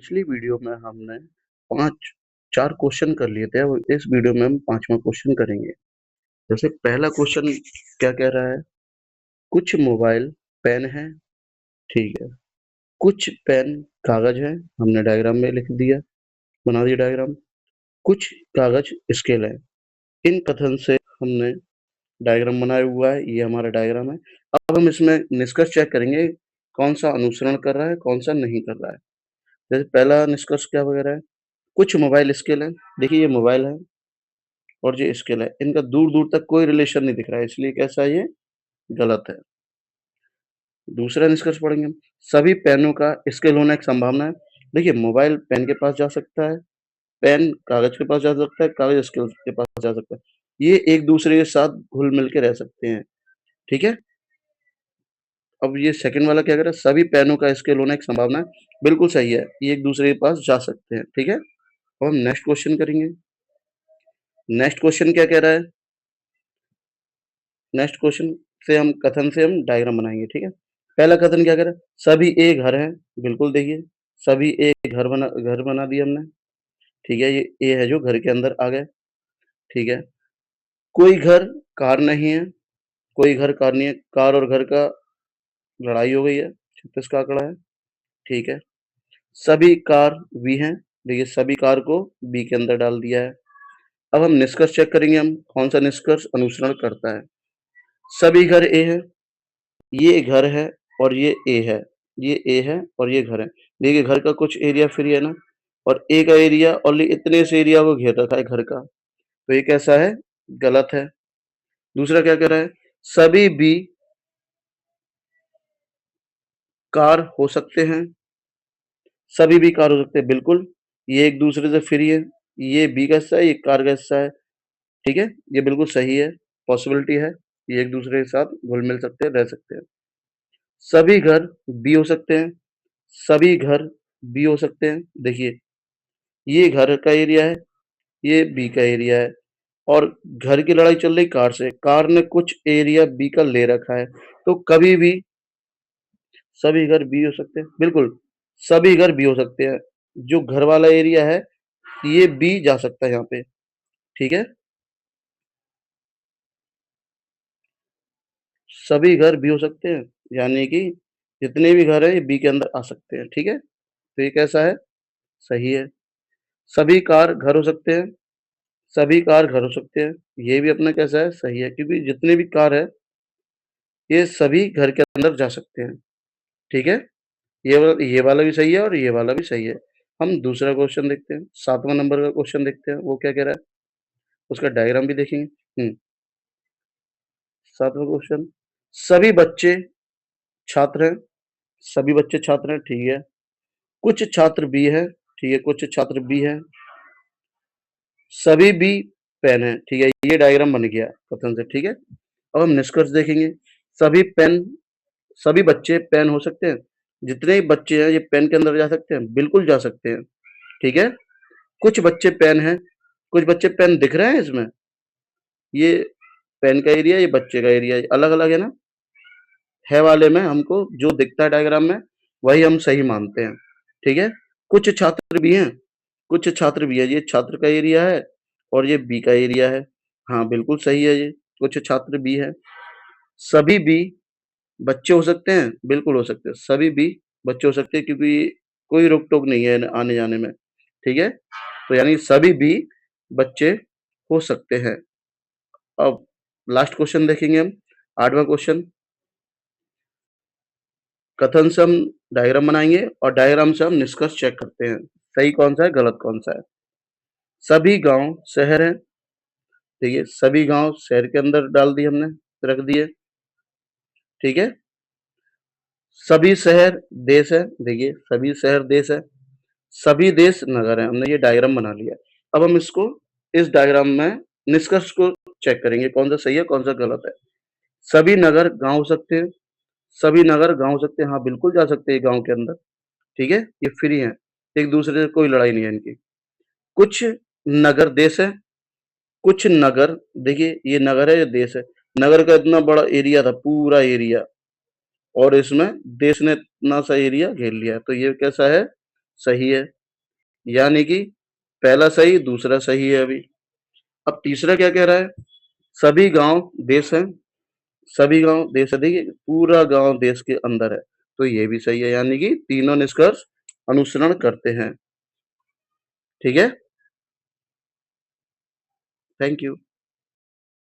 पिछली वीडियो में हमने 5 4 क्वेश्चन कर लिए थे। अब इस वीडियो में हम 5वां क्वेश्चन करेंगे। जैसे पहला क्वेश्चन क्या कह रहा है? कुछ मोबाइल पेन है, ठीक है। कुछ पेन कागज है, हमने डायग्राम में लिख दिया, बना दिया डायग्राम। कुछ कागज स्केल है। इन कथन से हमने डायग्राम बनाया हुआ है, ये हमारा डायग्राम है। अब हम इसमें निष्कर्ष चेक करेंगे, कौन सा अनुसरण कर रहा है, कौन सा नहीं कर रहा है। जैसे पहला निष्कर्ष क्या वगैरह है? कुछ मोबाइल स्केल है। देखिए ये मोबाइल है और ये स्केल है, इनका दूर दूर तक कोई रिलेशन नहीं दिख रहा है, इसलिए कैसा है ये? गलत है। दूसरा निष्कर्ष पढ़ेंगे हम, सभी पेनों का स्केल होने की संभावना है। देखिए मोबाइल पेन के पास जा सकता है, पेन कागज के पास जा सकता है, कागज स्केल के पास जा सकता है। ये एक दूसरे के साथ घुल मिल के रह सकते हैं, ठीक है। अब ये सेकंड वाला क्या कह रहा है? सभी पेनों का स्केल होने की संभावना है। बिल्कुल सही है, ये एक दूसरे के पास जा सकते हैं, ठीक है। अब हम नेक्स्ट क्वेश्चन करेंगे। नेक्स्ट क्वेश्चन क्या कह रहा है? नेक्स्ट क्वेश्चन से हम कथन से हम डायग्राम बनाएंगे, ठीक है। पहला कथन क्या कह रहा है? सभी एक घर है। बिल्कुल देखिए, सभी एक घर बना दिया हमने, ठीक है। ये ए है जो घर के अंदर आ गए, ठीक है। कोई घर कार नहीं है, कोई घर कार नहीं है। कार और घर का लड़ाई हो गई है, 36 का आंकड़ा है, ठीक है। सभी कार बी हैं। देखिए सभी कार को बी के अंदर डाल दिया है। अब हम निष्कर्ष चेक करेंगे, हम कौन सा निष्कर्ष अनुसरण करता है। सभी घर ए है, ये घर है और ये ए है, ये ए है और ये घर है। देखिए घर का कुछ एरिया फ्री है ना, और ए का एरिया ओनली इतने से एरिया को घेर रखा है घर का, तो ये कैसा है? गलत है। दूसरा क्या कह रहा है? सभी बी कार हो सकते हैं। सभी बी कार हो सकते हैं, बिल्कुल। ये एक दूसरे से फ्री है, ये बी का हिस्सा है, ये कार का हिस्सा है, ठीक है। ये बिल्कुल सही है, पॉसिबिलिटी है, ये एक दूसरे के साथ घुल मिल सकते हैं, रह सकते हैं। सभी घर बी हो सकते हैं, सभी घर बी हो सकते हैं। देखिए ये घर का एरिया है, ये बी का एरिया है, और घर की लड़ाई चल रही कार से। कार ने कुछ एरिया बी का ले रखा है, तो कभी भी सभी घर बी हो सकते हैं, बिल्कुल। सभी घर बी हो सकते हैं, जो घर वाला एरिया है ये बी जा सकता है यहाँ पे, ठीक है। सभी घर बी हो सकते हैं, यानी कि जितने भी घर हैं ये बी के अंदर आ सकते हैं, ठीक है। तो ये कैसा है? सही है। सभी कार घर हो सकते हैं, सभी कार घर हो सकते हैं, ये भी अपना कैसा है? सही है, क्योंकि जितने भी कार है ये सभी घर के अंदर जा सकते हैं, ठीक है। ये वाला भी सही है और ये वाला भी सही है। हम दूसरा क्वेश्चन देखते हैं, 7वां नंबर का क्वेश्चन देखते हैं, वो क्या कह रहा है, उसका डायग्राम भी देखेंगे। 7वां क्वेश्चन, सभी बच्चे छात्र हैं। सभी बच्चे छात्र हैं, ठीक है। कुछ छात्र बी है, ठीक है, कुछ छात्र बी है। सभी बी पेन है, ठीक है। ये डायग्राम बन गया कथन से, ठीक है। अब हम निष्कर्ष देखेंगे। सभी पेन सभी बच्चे पेन हो सकते हैं। जितने भी बच्चे हैं ये पेन के अंदर जा सकते हैं, बिल्कुल जा सकते हैं, ठीक है। कुछ बच्चे पेन हैं, कुछ बच्चे पेन दिख रहे हैं इसमें, ये पेन का एरिया, ये बच्चे का एरिया अलग अलग है ना। है वाले में हमको जो दिखता है डायग्राम में वही हम सही मानते हैं, ठीक है। कुछ छात्र भी हैं, कुछ छात्र भी है, ये छात्र का एरिया है और ये बी का एरिया है। हाँ बिल्कुल सही है, ये कुछ छात्र बी है। सभी बी बच्चे हो सकते हैं, बिल्कुल हो सकते हैं, सभी बी बच्चे हो सकते हैं, क्योंकि कोई रोक टोक नहीं है आने जाने में, ठीक है। तो यानी सभी बी बच्चे हो सकते हैं। अब लास्ट क्वेश्चन देखेंगे हम, 8वां क्वेश्चन। कथन से हम डायग्राम बनाएंगे और डायग्राम से हम निष्कर्ष चेक करते हैं, सही कौन सा है, गलत कौन सा है। सभी गांव शहर है, देखिए सभी गांव शहर के अंदर डाल दिए हमने, रख दिए, ठीक है। सभी शहर देश है, देखिए सभी शहर देश है। सभी देश नगर है, हमने ये डायग्राम बना लिया। अब हम इसको इस डायग्राम में निष्कर्ष को चेक करेंगे, कौन सा सही है कौन सा गलत है। सभी नगर गांव हो सकते हैं, सभी नगर गांव हो सकते हैं, हाँ बिल्कुल जा सकते हैं गांव के अंदर, ठीक है। ये फ्री है, एक दूसरे से कोई लड़ाई नहीं है इनकी। कुछ नगर देश है, कुछ नगर, देखिए ये नगर है ये देश है। नगर का इतना बड़ा एरिया था, पूरा एरिया, और इसमें देश ने इतना सा एरिया घेर लिया है, तो ये कैसा है? सही है, यानी कि पहला सही, दूसरा सही है अभी। अब तीसरा क्या कह रहा है? सभी गाँव देश हैं, सभी गाँव देश है, देखिए पूरा गाँव देश के अंदर है, तो ये भी सही है, यानी कि तीनों निष्कर्ष अनुसरण करते हैं। ठीक है? Thank you.